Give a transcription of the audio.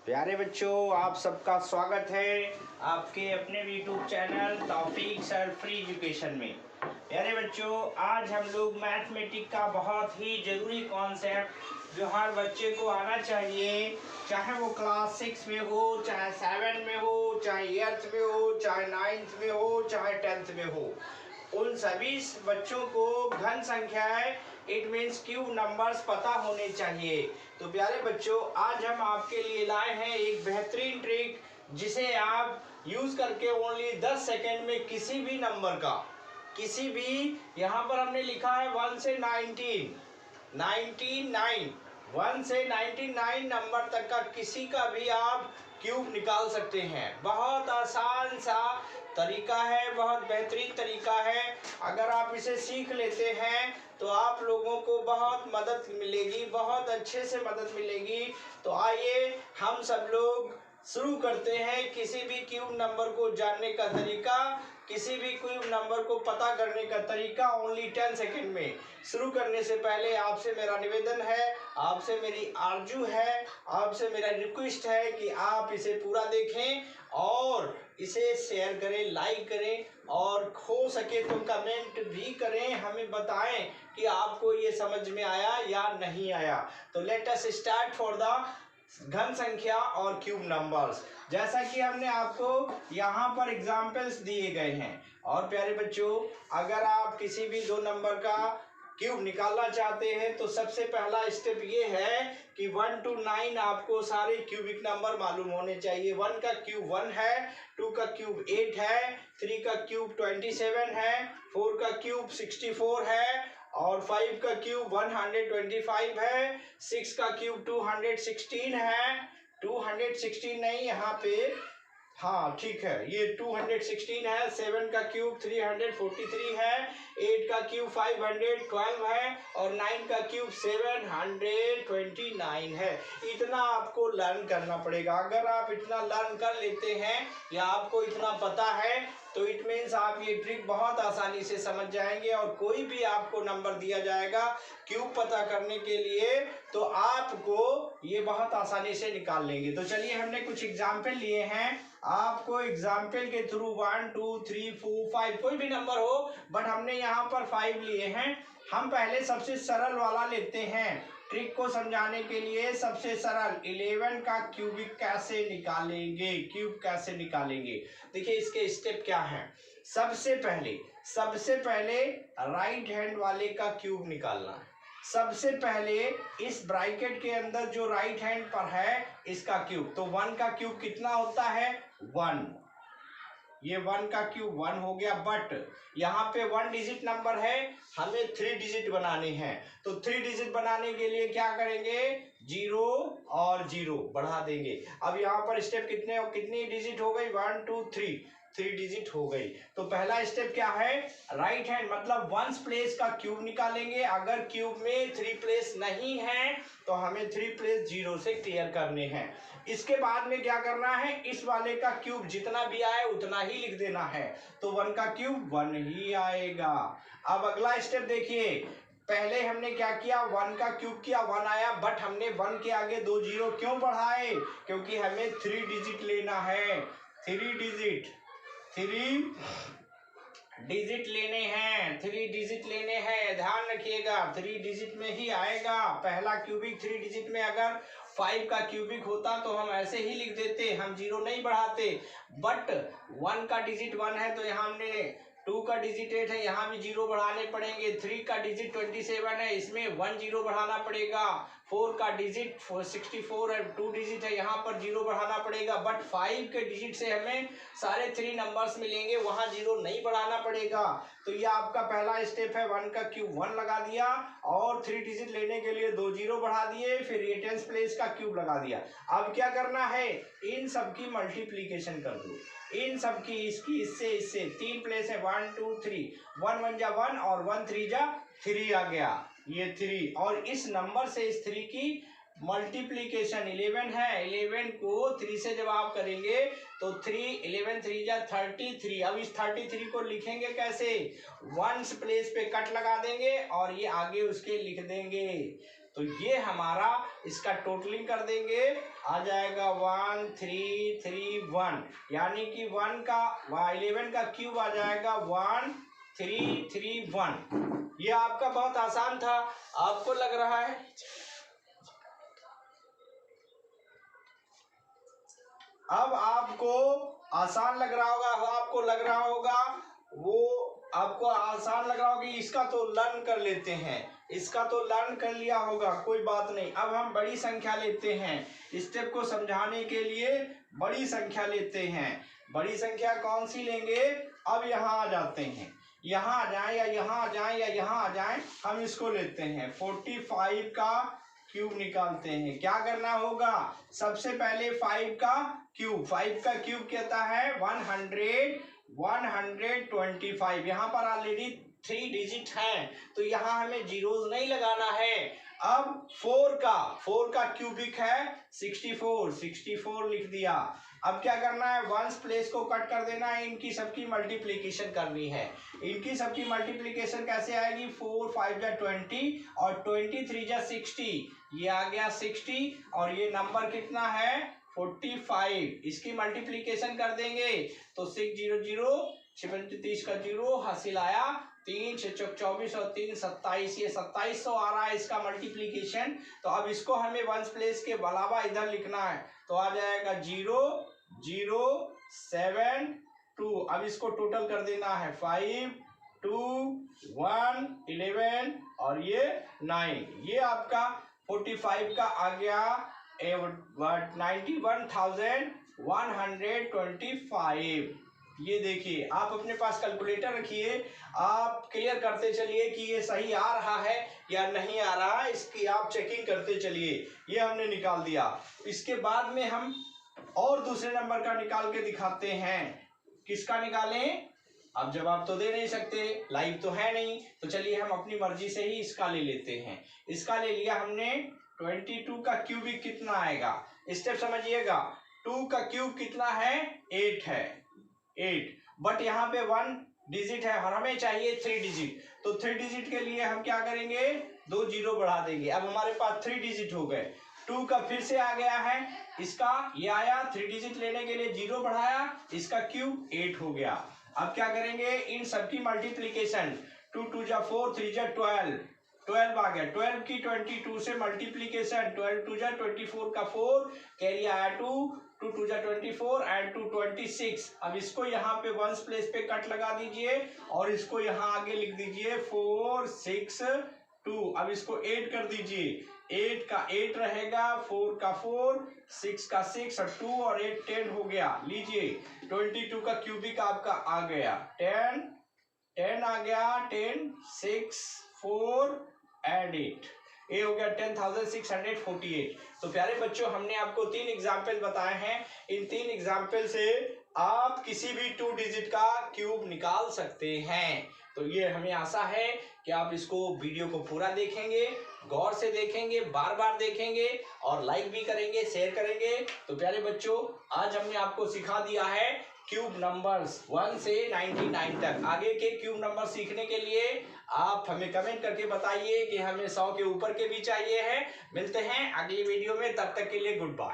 प्यारे बच्चों, आप सबका स्वागत है आपके अपने यूट्यूब चैनल तौफीक सर फ्री एजुकेशन में। प्यारे बच्चों, आज हम लोग मैथमेटिक्स का बहुत ही ज़रूरी कॉन्सेप्ट जो हर बच्चे को आना चाहिए, चाहे वो क्लास 6 में हो, चाहे 7 में हो, चाहे 8th में हो, चाहे 9th में हो, चाहे 10th में हो, उन सभी बच्चों को घन संख्याएं इट मीन्स क्यूब नंबर्स पता होने चाहिए। तो प्यारे बच्चों, आज हम आपके लिए लाए हैं एक बेहतरीन ट्रिक जिसे आप यूज़ करके ओनली 10 सेकेंड में किसी भी नंबर का, किसी भी, यहाँ पर हमने लिखा है 1 से 99 1 से 99 नंबर तक का किसी का भी आप क्यूब निकाल सकते हैं। बहुत आसान सा तरीका है, बहुत बेहतरीन तरीका है। अगर आप इसे सीख लेते हैं तो आप लोगों को बहुत मदद मिलेगी, बहुत अच्छे से मदद मिलेगी। तो आइए हम सब लोग शुरू करते हैं किसी भी क्यूब नंबर को जानने का तरीका, किसी भी क्यूब नंबर को पता करने का तरीका ओनली 10 सेकेंड में। शुरू करने से पहले आपसे मेरा निवेदन है, आपसे मेरी आरजू है, आपसे मेरा रिक्वेस्ट है कि आप इसे पूरा देखें और इसे शेयर करें, लाइक करें और हो सके तो कमेंट भी करें, हमें बताएं कि आपको ये समझ में आया या नहीं आया। तो let us start for the घन संख्या और क्यूब नंबर्स। जैसा कि हमने आपको यहाँ पर एग्जाम्पल्स दिए गए हैं। और प्यारे बच्चों, अगर आप किसी भी दो नंबर का क्यूब निकालना चाहते हैं तो सबसे पहला स्टेप ये है कि 1 to 9 आपको सारे क्यूबिक नंबर मालूम होने चाहिए। 1 का क्यूब 1 है, 2 का क्यूब 8 है, 3 का क्यूब 27 है, 4 का क्यूब 64 है और 5 का क्यूब 125 है, 6 का क्यूब 216 है, 216 नहीं यहाँ पे, हाँ ठीक है, ये 216 है, 7 का क्यूब 343 है, 8 का क्यूब 512 है और 9 का क्यूब 729 है। इतना आपको लर्न करना पड़ेगा। अगर आप इतना लर्न कर लेते हैं या आपको इतना पता है तो इट मीन्स आप ये ट्रिक बहुत आसानी से समझ जाएंगे और कोई भी आपको नंबर दिया जाएगा क्यूब पता करने के लिए तो आपको ये बहुत आसानी से निकाल लेंगे। तो चलिए, हमने कुछ एग्जाम्पल लिए हैं, आपको एग्जाम्पल के थ्रू 1 2 3 4 5 कोई भी नंबर हो, बट हमने यहाँ पर 5 लिए हैं। हम पहले सबसे सरल वाला लेते हैं ट्रिक को समझाने के लिए। सबसे सरल 11 का क्यूबिक कैसे निकालेंगे, क्यूब कैसे निकालेंगे। देखिए इसके स्टेप क्या हैं। सबसे पहले राइट हैंड वाले का क्यूब निकालना है। सबसे पहले इस ब्रैकेट के अंदर जो राइट हैंड पर है इसका क्यूब, तो 1 का क्यूब कितना होता है 1, ये 1 का क्यूब 1 हो गया। बट यहाँ पे 1 डिजिट नंबर है, हमें 3 डिजिट बनाने हैं। तो 3 डिजिट बनाने के लिए क्या करेंगे, 0 और 0 बढ़ा देंगे। अब यहाँ पर स्टेप कितनी डिजिट हो गई, 1 2 3 डिजिट हो गई। तो पहला स्टेप क्या है, राइट हैंड मतलब 1 प्लेस का क्यूब निकालेंगे। अगर क्यूब में 3 प्लेस नहीं है तो हमें 3 प्लेस 0 से क्लियर करने हैं। इसके बाद में क्या करना है, इस वाले का क्यूब जितना भी आए उतना ही लिख देना है। तो 1 का क्यूब 1 ही आएगा। अब अगला स्टेप देखिए, पहले हमने क्या किया, 1 का क्यूब किया 1 आया, बट हमने 1 के आगे 2 0 क्यों बढ़ाए, क्योंकि हमें 3 डिजिट लेना है। 3 डिजिट लेने हैं, ध्यान रखिएगा 3 डिजिट में ही आएगा। पहला क्यूबिक 3 डिजिट में अगर 5 का क्यूबिक होता तो हम ऐसे ही लिख देते, हम 0 नहीं बढ़ाते। बट 1 का डिजिट 1 है तो यहाँ हमने 2 का डिजिट 8 है, यहाँ भी 0 बढ़ाने पड़ेंगे। 3 का डिजिट 27 है, इसमें 1 0 बढ़ाना पड़ेगा। 4 का डिजिट 64 है, 2 डिजिट है, यहाँ पर 0 बढ़ाना पड़ेगा। बट 5 के डिजिट से हमें सारे 3 नंबर्स मिलेंगे, वहाँ 0 नहीं बढ़ाना पड़ेगा। तो ये आपका पहला स्टेप है, 1 का क्यूब 1 लगा दिया और 3 डिजिट लेने के लिए 2 0 बढ़ा दिए, फिर ये 10 प्लेस का क्यूब लगा दिया। अब क्या करना है, इन सबकी मल्टीप्लीकेशन कर दो, इन सब की, इसकी इससे 3 प्लेस है 1 2 3, 1 1 जा 1 और 1 3 जा 3 आ गया, ये 3। और इस नंबर से इस 3 की मल्टीप्लीकेशन 11 है, 11 को 3 से जब आप करेंगे तो 3 11 3 जा 33। अब इस 33 को लिखेंगे कैसे, 1 प्लेस पे कट लगा देंगे और ये आगे उसके लिख देंगे। तो ये हमारा इसका टोटलिंग कर देंगे, आ जाएगा 1331, यानी कि 11 का क्यूब आ जाएगा 1331। ये आपका बहुत आसान था, आपको लग रहा है अब आपको आसान लग रहा होगा, आपको लग रहा होगा कि इसका तो लर्न कर लेते हैं, इसका तो लर्न कर लिया होगा, कोई बात नहीं। अब हम बड़ी संख्या लेते हैं, स्टेप को समझाने के लिए बड़ी संख्या लेते हैं। बड़ी संख्या कौन सी लेंगे? अब यहाँ आ जाते हैं, यहाँ आ जाए या यहाँ आ जाए या यहाँ आ जाए, हम इसको लेते हैं 45 का क्यूब निकालते हैं। क्या करना होगा? सबसे पहले 5 का क्यूब कहता है 125। यहाँ पर ऑलरेडी 3 डिजिट हैं, तो यहाँ हमें जीरोस नहीं लगाना है। अब 4 का क्यूबिक है 64 लिख दिया। अब क्या करना है? वंस प्लेस को कट कर देना है, इनकी सबकी मल्टीप्लिकेशन करनी है। इनकी सबकी मल्टीप्लिकेशन कैसे आएगी? 4 5 जा 20 और 20 3 जा 60, ये आ गया 60 और ये नंबर कितना है? 45। इसकी मल्टीप्लिकेशन कर देंगे तो 600 30 का 0 हासिल आया, 3 6 24 और 3 27, ये 2700 आ रहा है इसका मल्टीप्लिकेशन। तो अब इसको हमें वंस प्लेस के अलावा इधर लिखना है, तो आ जाएगा 0 0 7 2। अब इसको टोटल कर देना है 5 2 1 11 और ये 9। ये आपका 45 का आ गया 91,125। ये देखिए, आप अपने पास कैलकुलेटर रखिए, आप क्लियर करते चलिए कि ये सही आ रहा है या नहीं आ रहा है, इसकी आप चेकिंग करते चलिए। ये हमने निकाल दिया। इसके बाद में हम और दूसरे नंबर का निकाल के दिखाते हैं। किसका निकालें? अब जवाब तो दे नहीं सकते, लाइव तो है नहीं, तो चलिए हम अपनी मर्जी से ही इसका ले लेते हैं। इसका ले लिया हमने। 22 का क्यूबिक कितना आएगा? स्टेप समझिएगा। 2 का क्यूब कितना है? 8 है, 8। बट यहाँ पे 1 डिजिट है और हमें चाहिए 3 डिजिट, तो 3 डिजिट के लिए हम क्या करेंगे? 2 जीरो बढ़ा देंगे। अब हमारे पास 3 डिजिट हो गए। 2 का फिर से आ गया है, इसका ये आया, 3 डिजिट लेने के लिए 0 बढ़ाया, इसका क्यूब 8 हो गया। अब क्या करेंगे? इन सबकी मल्टीप्लीकेशन, 2 2 जा 4 3 जा 12 आ गया। 12 की 22 से मल्टीप्लीकेशन, 12 2 जा 24 का 4, कैरी आया 2 2 2 जा 24 एंड 2 26। अब इसको यहाँ पे वंस प्लेस पे कट लगा दीजिए और इसको यहाँ आगे लिख दीजिए 4 6 2। अब इसको 8 कर दीजिए, 8 का 8 रहेगा, 4 का 4, 6 का 6 और 2 और 8 10 हो गया। लीजिए 22 का क्यूबिक आपका आ गया 10 आ गया, 10 6 4 एंड 8, ये हो गया 10,648। तो प्यारे बच्चों, हमने आपको 3 एग्जाम्पल बताए हैं। इन 3 एग्जाम्पल से आप किसी भी 2 डिजिट का क्यूब निकाल सकते हैं। तो ये हमें आशा है कि आप इसको वीडियो को पूरा देखेंगे, गौर से देखेंगे, बार बार देखेंगे और लाइक भी करेंगे, शेयर करेंगे। तो प्यारे बच्चों, आज हमने आपको सिखा दिया है क्यूब नंबर्स 1 से 99 तक। आगे के क्यूब नंबर सीखने के लिए आप हमें कमेंट करके बताइए कि हमें 100 के ऊपर के भी चाहिए है। मिलते हैं अगली वीडियो में, तब तक के लिए गुड बाय।